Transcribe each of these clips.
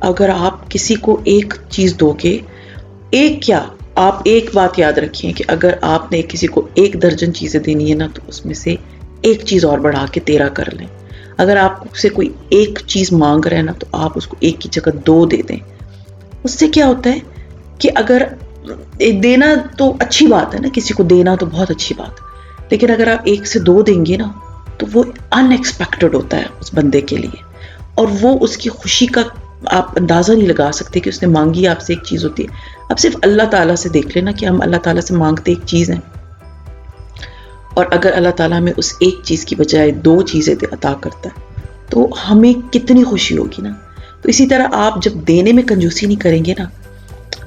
اگر آپ کسی کو ایک چیز دو گے، ایک کیا، آپ ایک بات یاد رکھیں کہ اگر آپ نے کسی کو 1 درجن چیزیں دینی ہے نا، تو اس میں سے ایک چیز اور بڑھا کے 13 کر لیں. اگر آپ سے کوئی ایک چیز مانگ رہے ہیں نا، تو آپ اس کو 1 کی جگہ 2 دے دیں. اس سے کیا ہوتا ہے کہ اگر دینا تو اچھی بات ہے نا، کسی کو دینا تو بہت اچھی بات ہے، لیکن اگر آپ 1 سے 2 دیں گے نا، تو وہ ان ایکسپیکٹڈ ہوتا ہے اس بندے کے لیے، اور وہ اس کی خوشی کا آپ اندازہ نہیں لگا سکتے کہ اس نے مانگی آپ سے ایک چیز ہوتی ہے. اب صرف اللہ تعالیٰ سے دیکھ لینا کہ ہم اللہ تعالیٰ سے مانگتے ایک چیز ہیں، اور اگر اللہ تعالیٰ ہمیں اس ایک چیز کی بجائے 2 چیزیں عطا کرتا ہے تو ہمیں کتنی خوشی ہوگی نا. تو اسی طرح آپ جب دینے میں کنجوسی نہیں کریں گے نا،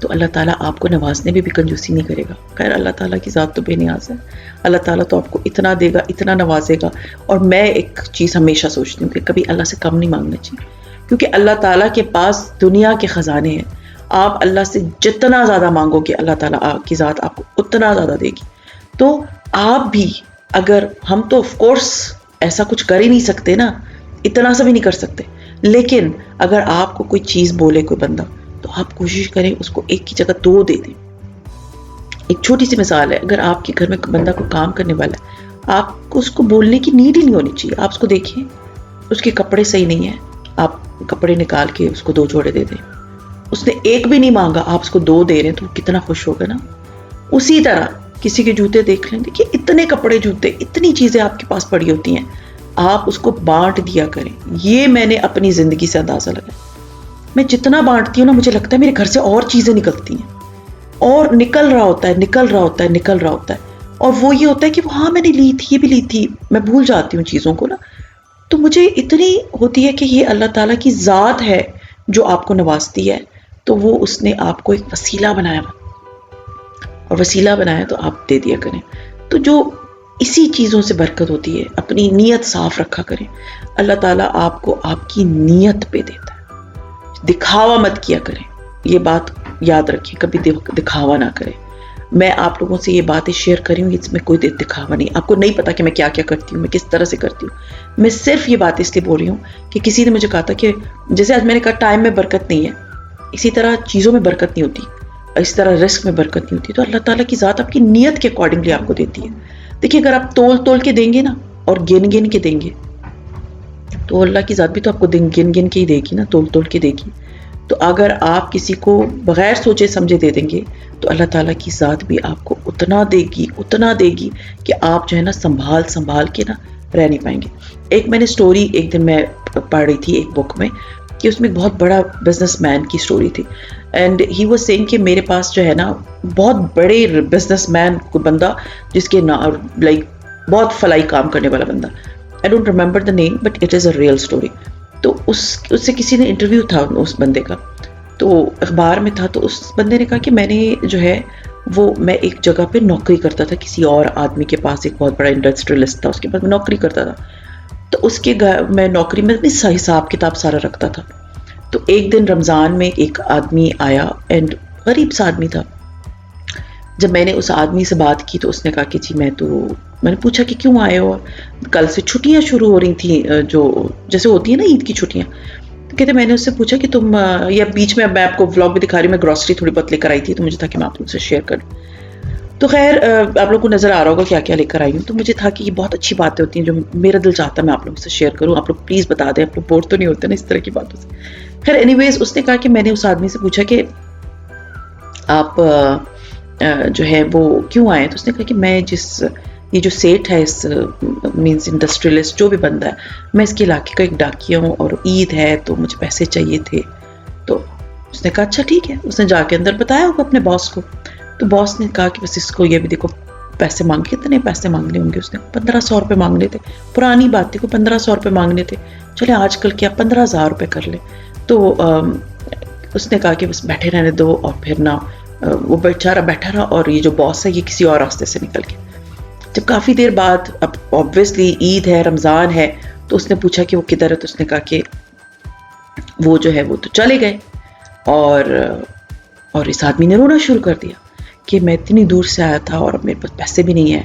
تو اللہ تعالیٰ آپ کو نوازنے میں بھی کنجوسی نہیں کرے گا. خیر اللہ تعالیٰ کی ذات تو بے نیاز ہے، اللہ تعالیٰ تو آپ کو اتنا دے گا، اتنا نوازے گا. اور میں ایک چیز ہمیشہ سوچتی ہوں کہ کبھی اللہ سے کم نہیں مانگنا چاہیے، کیونکہ اللہ تعالیٰ کے پاس دنیا کے خزانے ہیں. آپ اللہ سے جتنا زیادہ مانگو گے، اللہ تعالیٰ کی ذات آپ کو اتنا زیادہ دے گی. تو آپ بھی، اگر ہم تو آف کورس ایسا کچھ کر ہی نہیں سکتے نا، اتنا سا بھی نہیں کر سکتے، لیکن اگر آپ کو کوئی چیز بولے کوئی بندہ، تو آپ کوشش کریں اس کو 1 کی جگہ 2 دے دیں. ایک چھوٹی سی مثال ہے، اگر آپ کے گھر میں بندہ کوئی کام کرنے والا ہے، آپ کو اس کو بولنے کی نیڈ ہی نہیں ہونی چاہیے. آپ اس کو دیکھیں اس کے کپڑے صحیح نہیں ہیں، آپ کپڑے نکال کے اس کو 2 جوڑے دے دیں. اس نے 1 بھی نہیں مانگا، آپ اس کو 2 دے رہے ہیں، تو وہ کتنا خوش ہوگا نا. اسی طرح کسی کے جوتے دیکھ لیں، دیکھیے اتنے کپڑے، جوتے، اتنی چیزیں آپ کے پاس پڑی ہوتی ہیں، آپ اس کو بانٹ دیا کریں. یہ میں نے اپنی زندگی سے اندازہ لگایا. میں جتنا بانٹتی ہوں نا، مجھے لگتا ہے میرے گھر سے اور چیزیں نکلتی ہیں، اور نکل رہا ہوتا ہے. اور وہ یہ ہوتا ہے کہ ہاں میں نے لی تھی، یہ بھی لی تھی، میں بھول جاتی ہوں چیزوں کو نا. تو مجھے اتنی ہوتی ہے کہ یہ اللہ تعالیٰ کی ذات ہے جو آپ کو نوازتی ہے. تو وہ اس نے آپ کو ایک وسیلہ بنایا، اور وسیلہ بنایا تو آپ دے دیا کریں. تو جو اسی چیزوں سے برکت ہوتی ہے. اپنی نیت صاف رکھا کریں، اللہ تعالیٰ آپ کو آپ کی نیت پہ دیتا ہے. دکھاوا مت کیا کریں، یہ بات یاد رکھیں، کبھی دکھاوا نہ کریں. میں آپ لوگوں سے یہ باتیں شیئر کری ہوں، اس میں کوئی دکھاوا نہیں. آپ کو نہیں پتا کہ میں کیا کیا کرتی ہوں، میں کس طرح سے کرتی ہوں. میں صرف یہ بات اس لیے بول رہی ہوں کہ کسی نے مجھے کہا تھا کہ جیسے آج میں نے کہا ٹائم میں برکت نہیں ہے، اسی طرح چیزوں میں برکت نہیں ہوتی، اس طرح رزق میں برکت نہیں ہوتی. تو اللہ تعالیٰ کی ذات آپ کی نیت کے اکارڈنگلی آپ کو دیتی ہے. دیکھیے اگر آپ تول کے دیں گے نا، اور گن کے دیں گے، تو اللہ کی ذات بھی تو آپ کو گن کے ہی دے گی نا، تول کے دے گی. تو اگر آپ کسی کو بغیر سوچے سمجھے دے دیں گے، تو اللہ تعالیٰ کی ذات بھی آپ کو اتنا دے گی کہ آپ جو ہے نا سنبھال کے نا رہ نہیں پائیں گے. ایک میں نے سٹوری ایک دن میں پڑھ رہی تھی ایک بک میں، کہ اس میں بہت بڑا بزنس مین کی سٹوری تھی. اینڈ ہی واز سیئنگ کہ میرے پاس جو ہے نا بہت بڑے بزنس مین کو بندہ، جس کے لائک بہت فلائی کام کرنے والا بندہ. I don't remember the name, but it is a real story. تو اس سے کسی نے انٹرویو تھا اس بندے کا، تو اخبار میں تھا. تو اس بندے نے کہا کہ میں نے جو ہے میں ایک جگہ پہ نوکری کرتا تھا، کسی اور آدمی کے پاس، ایک بہت بڑا انڈسٹریلسٹ تھا، اس کے پاس میں نوکری کرتا تھا. تو اس کے میں نوکری میں اپنی حساب کتاب سارا رکھتا تھا. تو ایک دن رمضان میں ایک آدمی آیا، اینڈ غریب سا آدمی تھا. جب میں نے اس آدمی سے بات کی تو اس نے کہا کہ جی میں نے پوچھا کہ کیوں آئے ہو؟ کل سے چھٹیاں شروع ہو رہی تھیں، جو جیسے ہوتی ہیں نا عید کی چھٹیاں. تو کہتے میں نے اس سے پوچھا کہ تم یا بیچ میں آپ کو ولاگ بھی دکھا رہی ہوں، میں گروسری تھوڑی بہت لے کر آئی تھی، تو مجھے تھا کہ میں آپ لوگ سے شیئر کروں. تو خیر آپ لوگ کو نظر آ رہا ہوگا کیا کیا لے کر آئی ہوں. تو مجھے تھا کہ یہ بہت اچھی باتیں ہوتی ہیں جو میرا دل چاہتا ہے میں آپ لوگوں سے شیئر کروں. آپ لوگ پلیز بتا دیں، آپ لوگ بور تو نہیں ہوتے نا اس طرح کی باتوں سے. خیر اینی ویز اس نے کہا کہ میں نے اس آدمی سے پوچھا کہ آپ جو ہے وہ کیوں آئے. تو اس نے کہا کہ میں یہ جو سیٹ ہے، اس مینس انڈسٹریلسٹ جو بھی بندہ ہے، میں اس کے علاقے کا ایک ڈاکیا ہوں، اور عید ہے تو مجھے پیسے چاہیے تھے. تو اس نے کہا اچھا ٹھیک ہے. اس نے جا کے اندر بتایا ہوگا اپنے باس کو. تو باس نے کہا کہ بس اس کو یہ بھی دیکھو پیسے مانگے، کتنے پیسے مانگنے ہوں گے. اس نے 1500 روپے مانگنے تھے. پرانی بات تھی، کو 1500 روپے مانگنے تھے. چلے آج کل کیا 15,000 روپے کر لیں. تو اس نے کہا کہ بس بیٹھے رہنے دو. اور پھر نہ وہ بیچارہ بیٹھا رہا، اور یہ جو باس ہے یہ کسی اور راستے سے نکل گیا. جب کافی دیر بعد، اب obviously عید ہے، رمضان ہے، تو اس نے پوچھا کہ وہ کدھر ہے. تو اس نے کہا کہ وہ جو ہے وہ تو چلے گئے. اور اس آدمی نے رونا شروع کر دیا کہ میں اتنی دور سے آیا تھا، اور اب میرے پاس پیسے بھی نہیں ہیں،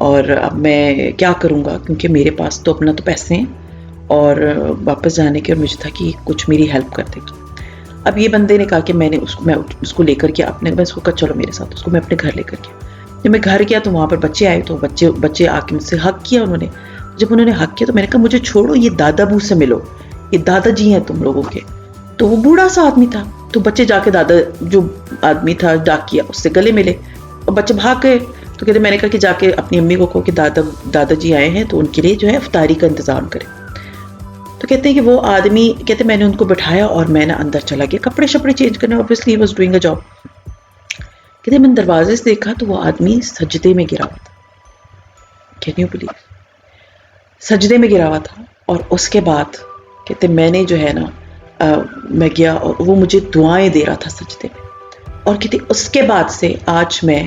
اور اب میں کیا کروں گا، کیونکہ میرے پاس تو اپنا تو پیسے ہیں اور واپس جانے کے، اور مجھے تھا کہ کچھ میری ہیلپ کر دے. اب یہ بندے نے کہا کہ میں اس کو لے کر کے میں اس کو کہا چلو میرے ساتھ، اس کو میں اپنے گھر لے کر گیا۔ جب میں گھر گیا تو وہاں پر بچے آئے، تو بچے آ کے مجھ سے حق کیا انہوں نے۔ جب انہوں نے حق کیا تو میں نے کہا مجھے چھوڑو، یہ دادا ابو سے ملو، یہ دادا جی ہیں تم لوگوں کے۔ تو وہ بوڑھا سا آدمی تھا، تو بچے جا کے دادا جو آدمی تھا ڈاکیا اس سے گلے ملے اور بچے بھاگ گئے۔ تو کہتے میں نے کہا کہ جا کے اپنی امی کو کہو کہ دادا جی آئے ہیں تو ان کے لیے جو ہے افطاری کا انتظام کرے۔ تو کہتے ہیں کہ وہ آدمی، کہتے میں نے ان کو بٹھایا اور میں نا اندر چلا گیا کپڑے شپڑے چینج کرنے، obviously he was doing a job۔ کہتے میں نے دروازے سے دیکھا تو وہ آدمی سجدے میں گرا ہوا تھا، can you believe؟ سجدے میں گرا ہوا تھا۔ اور اس کے بعد کہتے میں نے جو ہے نا میں گیا اور وہ مجھے دعائیں دے رہا تھا سجدے میں، اور کہتے اس کے بعد سے آج میں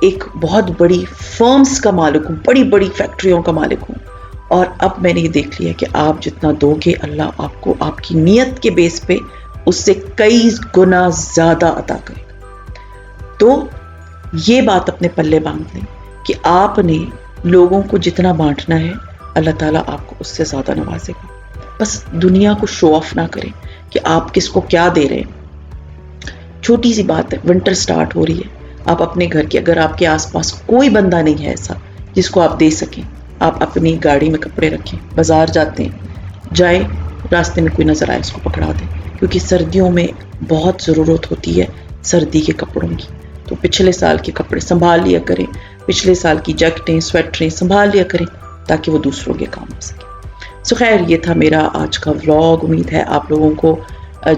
ایک بہت بڑی فرمز کا مالک ہوں، بڑی بڑی فیکٹریوں کا مالک ہوں، اور اب میں نے یہ دیکھ لیا کہ آپ جتنا دو گے اللہ آپ کو آپ کی نیت کے بیس پہ اس سے کئی گنا زیادہ عطا کرے گا۔ تو یہ بات اپنے پلے باندھ لیں کہ آپ نے لوگوں کو جتنا بانٹنا ہے اللہ تعالیٰ آپ کو اس سے زیادہ نوازے گا۔ بس دنیا کو شو آف نہ کریں کہ آپ کس کو کیا دے رہے ہیں۔ چھوٹی سی بات ہے، ونٹر سٹارٹ ہو رہی ہے، آپ اپنے گھر کے اگر آپ کے آس پاس کوئی بندہ نہیں ہے ایسا جس کو آپ دے سکیں، آپ اپنی گاڑی میں کپڑے رکھیں، بازار جاتے ہیں جائیں، راستے میں کوئی نظر آئے اس کو پکڑا دیں، کیونکہ سردیوں میں بہت ضرورت ہوتی ہے سردی کے کپڑوں کی۔ تو پچھلے سال کے کپڑے سنبھال لیا کریں، پچھلے سال کی جیکٹیں سویٹریں سنبھال لیا کریں تاکہ وہ دوسروں کے کام آ سکے۔ سو خیر یہ تھا میرا آج کا ولاگ، امید ہے آپ لوگوں کو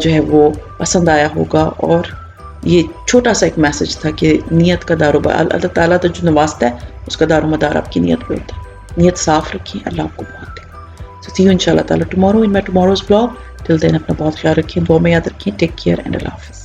جو ہے وہ پسند آیا ہوگا، اور یہ چھوٹا سا ایک میسج تھا کہ نیت کا دار و مدار اللہ تعالیٰ تو جو نوازتا ہے اس کا دار و مدار آپ کی نیت پہ ہوتا ہے۔ نیت صاف رکھیں، اللہ آپ کو بہت دے گا۔ سو سی یو انشاء اللہ تعالیٰ ٹمارو ان مائی ٹماروز بلاگ۔ ٹل دین اپنا بہت خیال رکھیں، دعا میں یاد رکھیں۔ ٹیک کیئر اینڈ اللہ حافظ۔